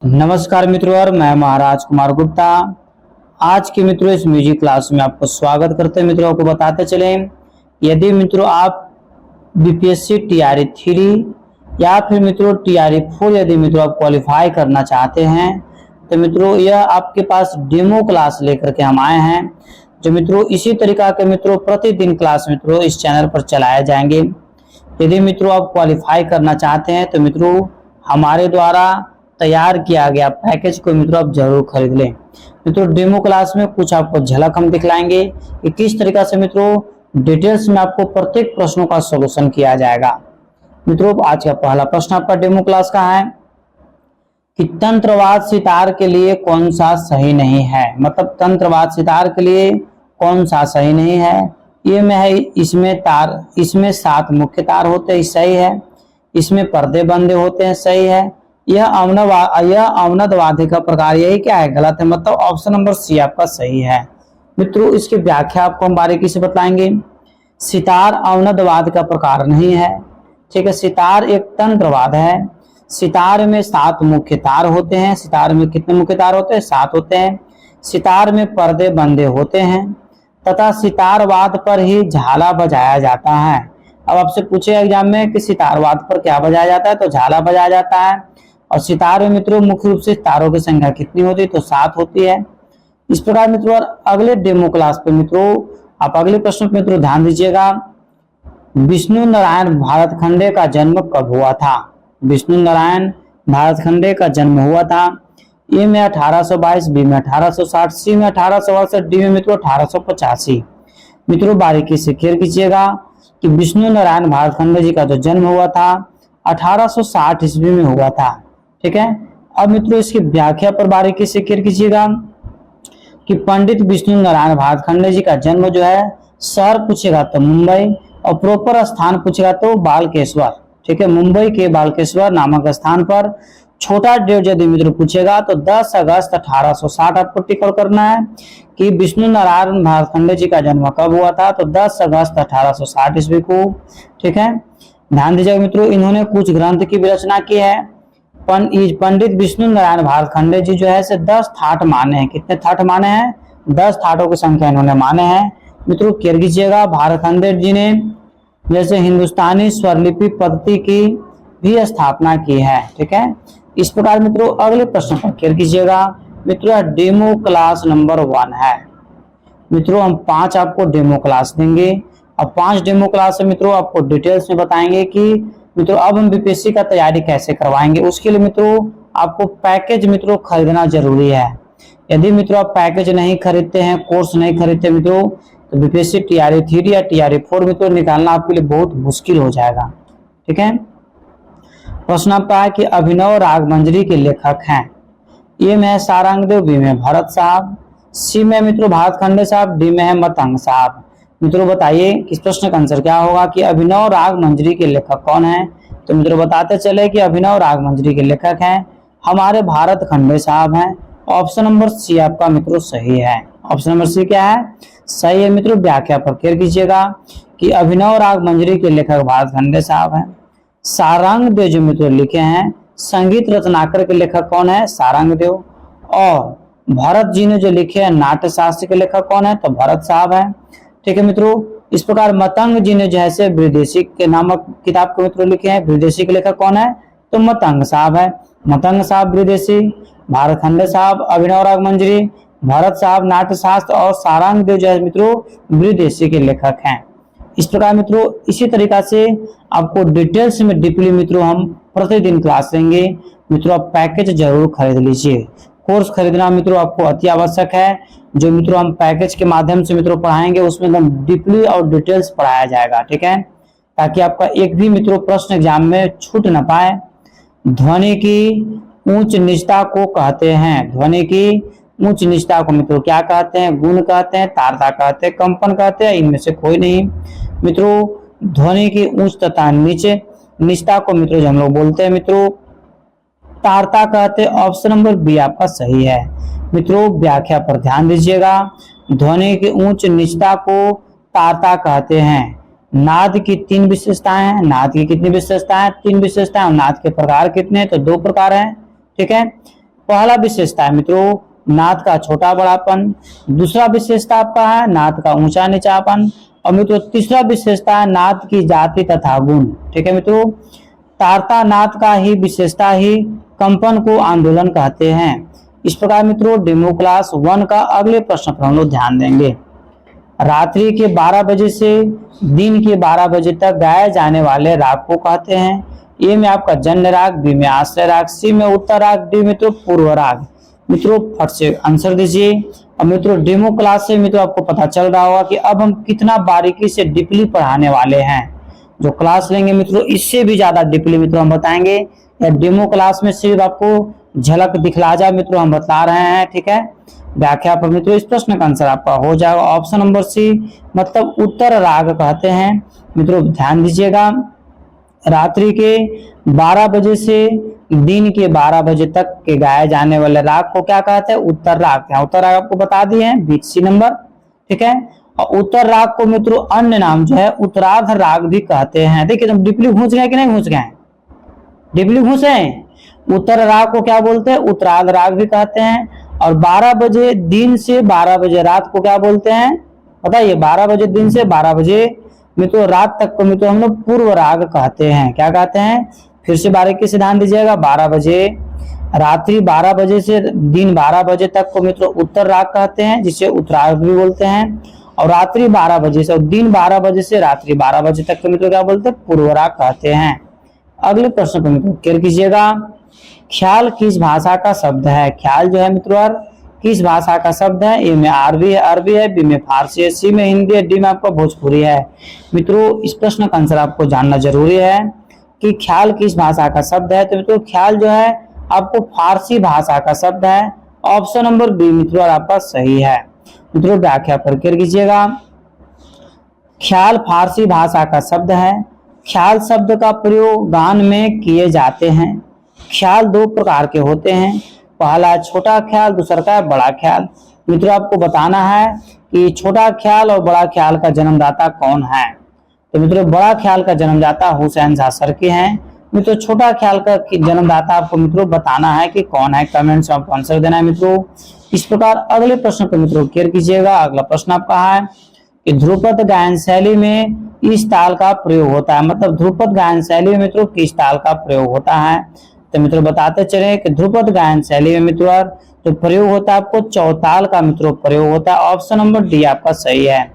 नमस्कार मित्रों, और मैं महाराज कुमार गुप्ता। आज के मित्रों इस म्यूजिक क्लास में आपको स्वागत करते हैं। मित्रों आपको बताते चले, यदि मित्रों आप बीपीएससी टीआरई 3 या फिर मित्रों टीआरई 4 यदि मित्रों आप क्वालिफाई करना चाहते हैं तो मित्रों यह आपके पास डेमो क्लास लेकर के हम आए हैं। जो मित्रों इसी तरीका के मित्रों प्रतिदिन क्लास मित्रों इस चैनल पर चलाए जाएंगे। यदि मित्रों आप क्वालिफाई करना चाहते हैं तो मित्रों हमारे द्वारा तैयार किया गया पैकेज को मित्रों आप जरूर खरीद लें। मित्रों डेमो क्लास में कुछ आपको झलक हम दिखलाएंगे कि किस तरीका से मित्रों डिटेल्स में आपको प्रत्येक प्रश्नों का सॉल्यूशन किया जाएगा। मित्रों आज का पहला प्रश्न आपका डेमो क्लास का है कि तंत्रवाद सितार के लिए कौन सा सही नहीं है। मतलब तंत्रवाद सितार के लिए कौन सा सही नहीं है। ये में है, इसमें 7 मुख्य तार होते हैं, सही है। इसमें पर्दे बंधे होते हैं, सही है। यह अवनदवादी का प्रकार, यही क्या है, गलत है। मतलब ऑप्शन नंबर सी आपका सही है। मित्रों इसकी व्याख्या आपको हम बारीकी से बताएंगे। सितार अवनदवाद का प्रकार नहीं है, ठीक है। सितार एक तंत्रवाद है। सितार में 7 मुख्य तार होते हैं। सितार में कितने मुख्य तार होते हैं? 7 होते हैं। सितार में पर्दे बंधे होते हैं तथा सितारवाद पर ही झाला बजाया जाता है। अब आपसे पूछे एग्जाम में कि सितारवाद पर क्या बजाया जाता है, तो झाला बजाया जाता है। और सितार में मित्रों मुख्य रूप से तारों की संख्या कितनी होती है, तो 7 होती है। इस प्रकार मित्रों अगले डेमो क्लास पे मित्रों आप अगले प्रश्न पे मित्रों ध्यान दीजिएगा। विष्णु नारायण भारतखंडे का जन्म कब हुआ था? विष्णु नारायण भारतखंडे का जन्म हुआ था। ए में 1822, बी में 1860, सी में 1868, डी में मित्रों 1885। मित्रों बारीकी से क्लियर कीजिएगा कि विष्णु नारायण भारतखंडे जी का जो जन्म हुआ था 1860 ईस्वी में हुआ था, ठीक है। अब मित्रों इसकी व्याख्या पर बारीकी से क्लियर कीजिएगा कि पंडित विष्णु नारायण भारतखंडे जी का जन्म जो है, शहर पूछेगा तो मुंबई, और प्रॉपर स्थान पूछेगा तो बालकेश्वर, ठीक है। मुंबई के बालकेश्वर नामक स्थान पर। छोटा डेट यदि मित्रों पूछेगा तो 10 अगस्त 1860 आपको टिक करना है कि विष्णु नारायण भारतखंडे जी का जन्म कब हुआ था, तो 10 अगस्त 1860 ईस्वी को, ठीक है। ध्यान दीजिएगा मित्रों इन्होंने कुछ ग्रंथ की भी रचना की है। पंडित विष्णु नारायण भारतखंडे जी जो है से 10 थाट माने हैं। कितने थाट माने हैं? 10 थाटों की संख्या इन्होंने माने हैं। मित्रों क्लियर कीजिएगा, भारतखंडे जी ने जैसे हिंदुस्तानी स्वरलिपि पद्धति की भी स्थापना की है, ठीक है। इस प्रकार मित्रों अगले प्रश्न पर क्लियर कीजिएगा। मित्रों डेमो क्लास नंबर 1 है। मित्रों हम 5 आपको डेमो क्लास देंगे और 5 डेमो क्लास से मित्रों आपको डिटेल्स में बताएंगे कि मित्रों अब हम बीपीएससी का तैयारी कैसे करवाएंगे। उसके लिए मित्रों आपको पैकेज मित्रों खरीदना जरूरी है। यदि मित्रों आप पैकेज नहीं खरीदते हैं, कोर्स नहीं खरीदते मित्रों, तो बीपीएससी टीआरई 3 या टीआरई 4 मित्रों निकालना आपके लिए बहुत मुश्किल हो जाएगा, ठीक है। प्रश्न आपका है कि अभिनव रागमंजरी के लेखक हैं। ए में है सारंगदेव, बी में भरत साहब, सी में मित्रों भारतखंडे साहब, डी में है मतंग साहब। मित्रों बताइए इस प्रश्न का आंसर क्या होगा कि अभिनव रागमंजरी के लेखक कौन है। तो मित्रों बताते चले कि अभिनव रागमंजरी के लेखक हैं हमारे भारतखंडे साहब हैं। ऑप्शन नंबर सी आपका मित्रों सही है। ऑप्शन नंबर सी क्या है? सही है। मित्रों व्याख्या पर क्लियर कीजिएगा कि अभिनव रागमंजरी के लेखक भारतखंडे साहब हैं। सारंगदेव जो मित्रों लिखे हैं, संगीत रत्नाकर के लेखक कौन है? सारंगदेव। और भरत जी ने जो लिखे हैं नाट्य शास्त्र के लेखक कौन है? तो भरत साहब है, ठीक है मित्रों। इस प्रकार मतंग जी ने जो है से विदेशी के नामक किताब को मित्रों लिखे हैं। विदेशी के लेखक कौन है? तो मतंग साहब है। मतंग साहब विदेशी, भारतखंडे साहब अभिनव रागमंजरी, भरत साहब नाट्य शास्त्र और सारंगदेव जो है मित्रों विदेशी के लेखक हैं। इस प्रकार मित्रों इसी तरीका से आपको डिटेल्स में डीपली मित्रों हम प्रतिदिन क्लास लेंगे। मित्रों आप पैकेज जरूर खरीद लीजिए। कोर्स खरीदना मित्रों आपको अति आवश्यक है। जो मित्रों हम पैकेज के माध्यम से मित्रों पढ़ाएंगे उसमें एकदम डीपली और डिटेल्स पढ़ाया जाएगा, ठीक है, ताकि आपका एक भी मित्रों प्रश्न एग्जाम में छूट न पाए। ध्वनि की उच्च निचता को कहते हैं। ध्वनि की उच्च निचता को मित्रों क्या कहते हैं? गुण कहते हैं, तारता कहते हैं, कंपन कहते हैं, इनमें से कोई नहीं। मित्रों ध्वनि की उच्च तथा नीचे निचता को मित्रों हम लोग बोलते हैं मित्रों तारता कहते हैं। ऑप्शन नंबर बी आपका सही है। मित्रों व्याख्या पर ध्यान दीजिएगा। ध्वनि की उच्च निचता को तारता कहते हैं। नाद की 3 विशेषताएं हैं। नाद की कितनी विशेषताएं? 3 विशेषताएं। नाद के प्रकार कितने? तो 2 प्रकार हैं, ठीक है। पहला विशेषता है मित्रों नाद का छोटा बड़ापन, दूसरा विशेषता आपका है नाद का ऊंचा नीचापन, और मित्रों तीसरा विशेषता है नाद की जाति तथा गुण। ठीक है मित्रों, तारता नाद का ही विशेषता ही कंपन को आंदोलन कहते हैं। इस प्रकार मित्रों डेमो क्लास 1 का अगले प्रश्न पर हम लोग ध्यान देंगे। रात्रि के 12 बजे से दिन के 12 बजे तक गाए जाने वाले राग को कहते हैं। ए में आपका जन्य राग, बी में आश्रय राग, सी में उत्तर राग, डी मित्रों पूर्व राग। मित्रों फट से आंसर दीजिए। और मित्रों डेमो क्लास से मित्रों आपको पता चल रहा होगा कि अब हम कितना बारीकी से डीपली पढ़ाने वाले हैं। जो क्लास लेंगे मित्रों इससे भी ज्यादा डीपली मित्रों हम बताएंगे। या डेमो क्लास में सिर्फ आपको झलक दिखला जा मित्रों हम बता रहे हैं। ठीक है, व्याख्या पर मित्रों इस प्रश्न का आंसर आपका हो जाएगा ऑप्शन नंबर सी, मतलब उत्तर राग कहते हैं। मित्रों ध्यान दीजिएगा, रात्रि के 12 बजे से दिन के 12 बजे तक के गाए जाने वाले राग को क्या कहते हैं? उत्तर राग। क्या उत्तर राग आपको बता दिए हैं, बीच सी नंबर। ठीक है, और उत्तर राग को मित्रों अन्य नाम जो है उत्तरार्ध राग भी कहते हैं। देखिए तुम डीपली घुस गए कि नहीं घुस गए? डीपली घुसे। उत्तर राग को क्या बोलते हैं? उत्तरार्ध राग भी कहते हैं। और 12 बजे दिन से 12 बजे रात को क्या बोलते हैं बताइए? 12 बजे दिन से 12 बजे मित्रों रात तक को मित्रों हम लोग पूर्व राग कहते हैं। क्या कहते हैं? फिर से बारीकी से ध्यान दीजिएगा। 12 बजे रात्रि 12 बजे से दिन 12 बजे तक को मित्रों उत्तर राग कहते हैं, जिसे उत्तरार्ध भी बोलते हैं। और रात्रि 12 बजे से और दिन 12 बजे से रात्रि 12 बजे तक को मित्रों क्या बोलते हैं? पूर्व राग कहते हैं। अगले प्रश्न को मित्रों क्लियर कीजिएगा। ख्याल किस भाषा का शब्द है? ख्याल जो है मित्रों किस भाषा का शब्द है? ए में अरबी है, बी में फारसी है, सी में हिंदी है, डी में आपका भोजपुरी है। मित्रों इस प्रश्न का आंसर आपको जानना जरूरी है कि ख्याल किस भाषा का शब्द है। तो मित्रों ख्याल जो है आपको फारसी भाषा का शब्द है। ऑप्शन नंबर बी मित्रों आपका सही है। मित्रों व्याख्या पर क्लियर कीजिएगा। ख्याल फारसी भाषा का शब्द है। ख्याल शब्द का प्रयोग गान में किए जाते हैं। ख्याल दो प्रकार के होते हैं, पहला छोटा ख्याल, दूसरा का बड़ा ख्याल। मित्रों आपको बताना है कि छोटा ख्याल और बड़ा ख्याल का जन्मदाता कौन है। तो मित्रों बड़ा ख्याल का जन्मदाता हुसैन शाह सरकी हैं। मित्रों छोटा ख्याल का जन्मदाता आपको मित्रों बताना है कि कौन है, कमेंट्स में आपको आंसर देना है। मित्रों इस प्रकार अगले प्रश्न को मित्रों क्लियर कीजिएगा। अगला प्रश्न आपका है कि ध्रुपद गायन शैली में इस ताल का प्रयोग होता है, मतलब ध्रुपद गायन शैली में मित्रों किस ताल का प्रयोग होता है। तो मित्रों बताते चले कि ध्रुपद गायन शैली में मित्रों जो प्रयोग होता है आपको चौताल का मित्रों प्रयोग होता है। ऑप्शन नंबर डी आपका सही है।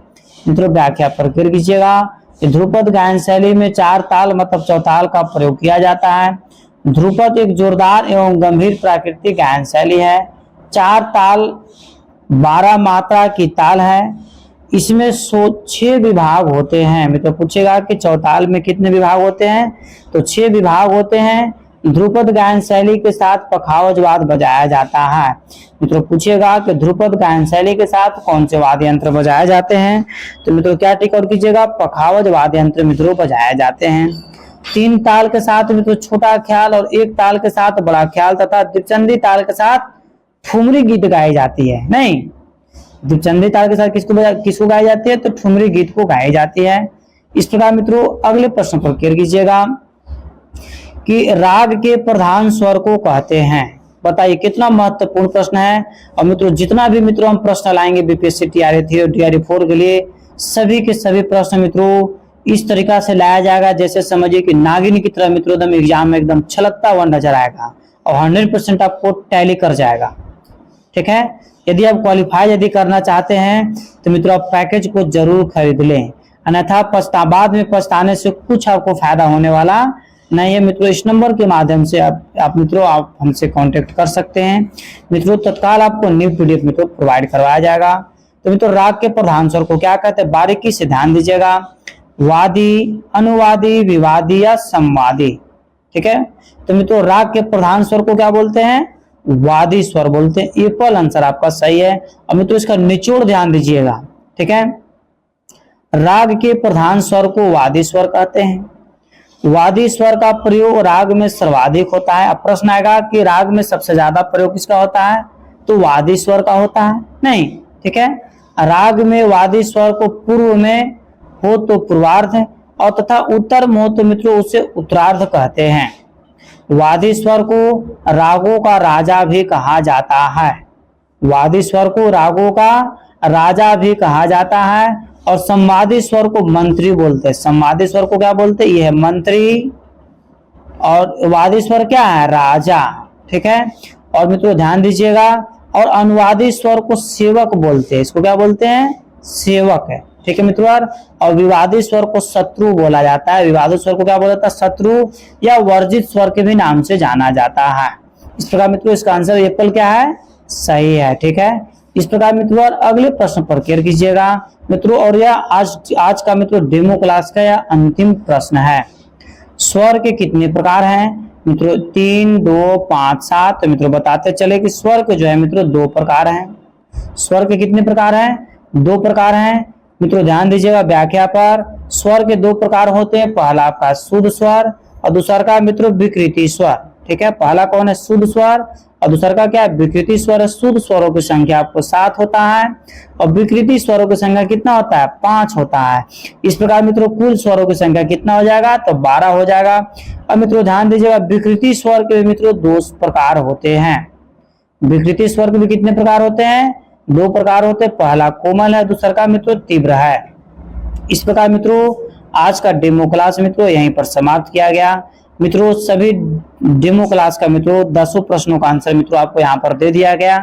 मित्रों व्याख्या पर क्लियर कीजिएगा कि ध्रुपद गायन शैली में 4 ताल मतलब चौताल का प्रयोग किया जाता है। ध्रुपद एक जोरदार एवं गंभीर प्राकृतिक गायन शैली है। 4 ताल 12 मात्रा की ताल है। इसमें 6 विभाग होते हैं। मित्रों पूछेगा कि चौताल में कितने विभाग होते हैं, तो 6 विभाग होते हैं। ध्रुपद गायन शैली के साथ पखावज वाद बजाया जाता है। मित्रों पूछेगा कि ध्रुपद गायन शैली के साथ कौन से वाद्य यंत्र बजाए जाते हैं, तो मित्रों क्या टिक आउट कीजिएगा? पखावज वाद्य यंत्र मित्रों बजाए जाते हैं। 3 ताल के साथ मित्रों छोटा ख्याल और 1 ताल के साथ बड़ा ख्याल तथा द्विचंदी ताल के साथ ठुमरी गीत गाई जाती है। नहीं, द्विचंदी ताल के साथ किसको गाई जाती है? तो ठुमरी गीत को गाई जाती है। इस प्रकार मित्रों अगले प्रश्न पर क्लियर कीजिएगा कि राग के प्रधान स्वर को कहते हैं। बताइए कितना महत्वपूर्ण प्रश्न है। और मित्रों जितना भी मित्रों हम प्रश्न लाएंगे बीपीएससी टीआरई 3 और टीआरई 4 के लिए, सभी के सभी प्रश्न मित्रों इस तरीका से लाया जाएगा जैसे समझिए कि नागिन की तरह मित्रों एकदम एग्जाम में एकदम छलकता हुआ नजर आएगा और 100% आपको टैली कर जाएगा। ठीक है, यदि आप क्वालिफाई यदि करना चाहते हैं तो मित्रों आप पैकेज को जरूर खरीद लें, अन्यथा बाद में पछताने से कुछ आपको फायदा होने वाला नहीं है। मित्रों इस नंबर के माध्यम से आप मित्रों आप हमसे कांटेक्ट कर सकते हैं। मित्रों तत्काल आपको न्यू पीडीएफ मित्रों प्रोवाइड करवाया जाएगा। तो मित्रों राग के प्रधान स्वर को क्या कहते हैं, बारीकी से ध्यान दीजिएगा। वादी, अनुवादी, विवादी या संवादी। ठीक है, तो मित्रों राग के प्रधान स्वर को क्या बोलते हैं? वादी स्वर बोलते हैं। इक्वल आंसर आपका सही है। और मित्रों इसका निचोड़ ध्यान दीजिएगा। ठीक है, राग के प्रधान स्वर को वादी स्वर कहते हैं। वादी स्वर का प्रयोग राग में सर्वाधिक होता है। अब प्रश्न आएगा कि राग में सबसे ज्यादा प्रयोग किसका होता है, तो वादी स्वर का होता है। नहीं, ठीक है, राग में वादी स्वर को पूर्व में हो तो पूर्वार्ध और तथा उत्तर में हो तो मित्रों उसे उत्तरार्ध कहते हैं। वादी स्वर को रागों का राजा भी कहा जाता है। वादी स्वर को रागों का राजा भी कहा जाता है। और संवादी स्वर को मंत्री बोलते हैं। संवादी स्वर को क्या बोलते हैं? ये है मंत्री, और वादी स्वर क्या है? राजा। ठीक है। और मित्रों ध्यान दीजिएगा, और अनुवादी स्वर को सेवक बोलते हैं। इसको क्या बोलते हैं? सेवक है। ठीक है मित्रों। और विवादी स्वर को शत्रु बोला जाता है। विवादी स्वर को क्या बोला जाता है? शत्रु या वर्जित स्वर के भी नाम से जाना जाता है। इस प्रकार मित्रों इसका आंसर एप्पल क्या है? सही है। ठीक है। इस प्रकार मित्रों अगले प्रश्न पर केयर कीजिएगा मित्रों। और यह आज का मित्रों डेमो क्लास का यह अंतिम प्रश्न है। स्वर के कितने प्रकार हैं मित्रों? 3, 2, 5, 7। तो मित्रों बताते चले कि स्वर के जो है मित्रों 2 प्रकार हैं। स्वर के कितने प्रकार हैं? 2 प्रकार हैं मित्रों। ध्यान दीजिएगा व्याख्या पर। स्वर के 2 प्रकार होते हैं। पहला आपका शुद्ध स्वर और दूसरा का मित्रों विकृति स्वर। ठीक है। पहला कौन है? शुद्ध स्वर, और दूसरा का क्या है? विकृति स्वर। शुद्ध स्वरों की संख्या आपको 7 होता है, और विकृति स्वरों की संख्या कितना होता है? 5 होता है। इस प्रकार मित्रों कुल स्वरों की संख्या कितना हो जाएगा? तो 12 हो जाएगा। और मित्रों ध्यान दीजिएगा विकृति स्वर के मित्रों 2 प्रकार होते हैं। विकृति स्वर के भी कितने प्रकार होते हैं? 2 प्रकार होते हैं। पहला कोमल है, दूसरा का मित्रों तीव्र है। इस प्रकार मित्रों आज का डेमो क्लास मित्रों यहीं पर समाप्त किया गया। मित्रों सभी डेमो क्लास का मित्रों 10 प्रश्नों का आंसर मित्रों आपको यहाँ पर दे दिया गया।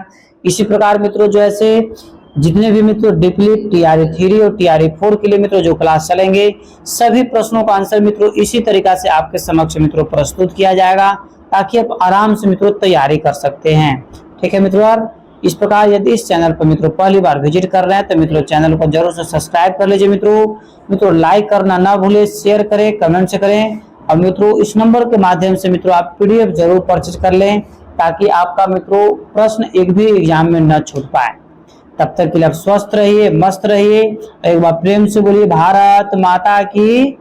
इसी प्रकार मित्रों जो ऐसे जितने भी मित्रों डीपली टीआरई 3 और टीआरई 4 के लिए मित्रों जो क्लास चलेंगे, सभी प्रश्नों का आंसर मित्रों इसी तरीका से आपके समक्ष मित्रों प्रस्तुत किया जाएगा, ताकि आप आराम से मित्रों तैयारी कर सकते हैं। ठीक है मित्रों। इस प्रकार यदि इस चैनल पर मित्रों पहली बार विजिट कर रहे हैं तो मित्रों चैनल को जरूर से सब्सक्राइब कर लीजिए मित्रों लाइक करना ना भूले, शेयर करें, कमेंट से करें। और मित्रों इस नंबर के माध्यम से मित्रों आप पीडीएफ जरूर परचेज कर लें, ताकि आपका मित्रों प्रश्न एक भी एग्जाम में न छूट पाए। तब तक के लिए आप स्वस्थ रहिए, मस्त रहिए। एक बार प्रेम से बोलिए भारत माता की